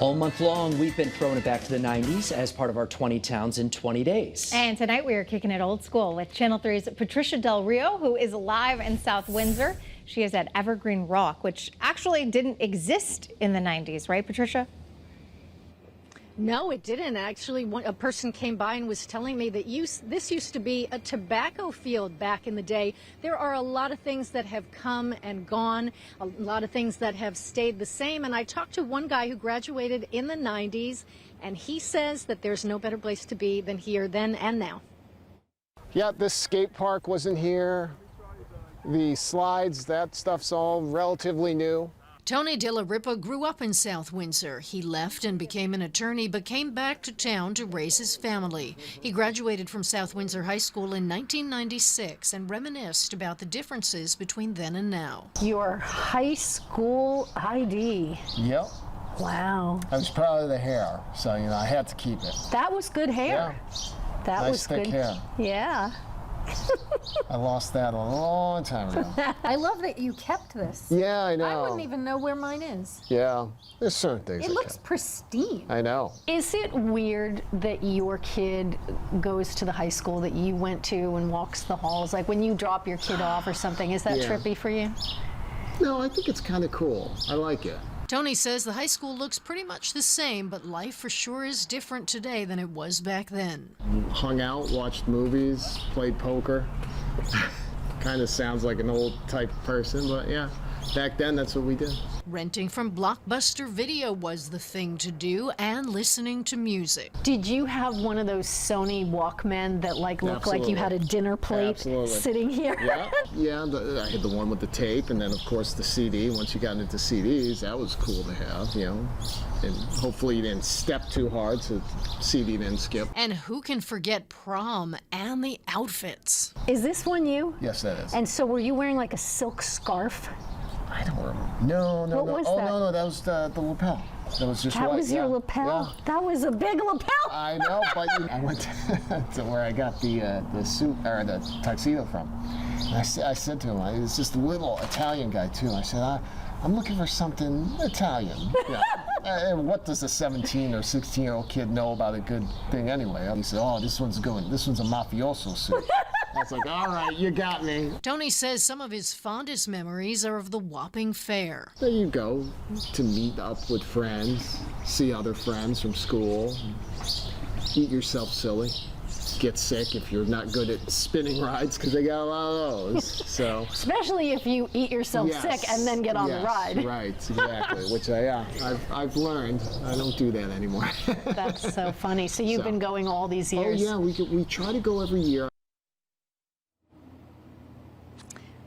All month long, we've been throwing it back to the 90s as part of our 20 Towns in 20 Days. And tonight we are kicking it old school with Channel 3's Patricia Del Rio, who is live in South Windsor. She is at Evergreen Rock, which actually didn't exist in the 90s, right, Patricia? No, it didn't. Actually, a person came by and was telling me that this used to be a tobacco field back in the day. There are a lot of things that have come and gone, a lot of things that have stayed the same. And I talked to one guy who graduated in the 90s, and he says that there's no better place to be than here then and now. Yeah, this skate park wasn't here. The slides, that stuff's all relatively new. Tony De La Ripa grew up in South Windsor. He left and became an attorney, but came back to town to raise his family. He graduated from South Windsor High School in 1996 and reminisced about the differences between then and now. Your high school ID. Yep. Wow. I was proud of the hair, so, you know, I had to keep it. That was good hair. Yeah. That nice was thick good hair. Yeah. I lost that a long time ago. I love that you kept this. Yeah, I know. I wouldn't even know where mine is. Yeah, there's certain things. It looks pristine. I know. Is it weird that your kid goes to the high school that you went to and walks the halls? Like when you drop your kid off or something, is that Yeah. trippy for you? No, I think it's kind of cool. I like it. Tony says the high school looks pretty much the same, but life for sure is different today than it was back then. Hung out, watched movies, played poker. Kind of sounds like an old type person, but yeah, back then that's what we did. Renting from Blockbuster Video was the thing to do, and listening to music. Did you have one of those Sony Walkmen that like looked like you had a dinner plate sitting here? Yeah, yeah. I had the one with the tape, and then of course the CD. Once you got into CDs, that was cool to have, you know. And hopefully you didn't step too hard, so the CD didn't skip. And who can forget prom and the outfits? Is this one you? Yes, that is. And so were you wearing like a silk scarf? I don't remember. No. What was that? No, that was the lapel. That was just That white. was your lapel? Yeah. That was a big lapel. I know, but I went to where I got the suit or the tuxedo from. And I said to him, it's just a little Italian guy too. I said, I'm looking for something Italian. Yeah. And what does a 17 or 16-year-old kid know about a good thing anyway? He said, oh, this one's a mafioso suit. I was like, all right, you got me. Tony says some of his fondest memories are of the Whopping Fair. There you go, to meet up with friends, see other friends from school, eat yourself silly, get sick if you're not good at spinning rides, because they got a lot of those. So especially if you eat yourself sick and then get on the ride. Right, exactly. Which I've learned I don't do that anymore. That's so funny. So you've been going all these years? Oh yeah, we try to go every year.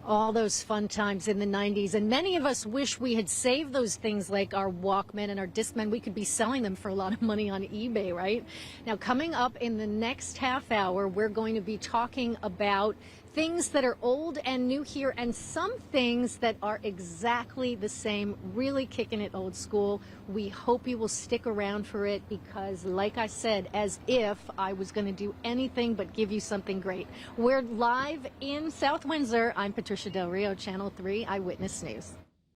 All those fun times in the 90s, and many of us wish we had saved those things like our Walkman and our Discman. We could be selling them for a lot of money on eBay, right? Now, coming up in the next half hour, we're going to be talking about things that are old and new here, and some things that are exactly the same, really kicking it old school. We hope you will stick around for it because, like I said, as if I was going to do anything but give you something great. We're live in South Windsor. I'm Patricia Del Rio, Channel 3 Eyewitness News.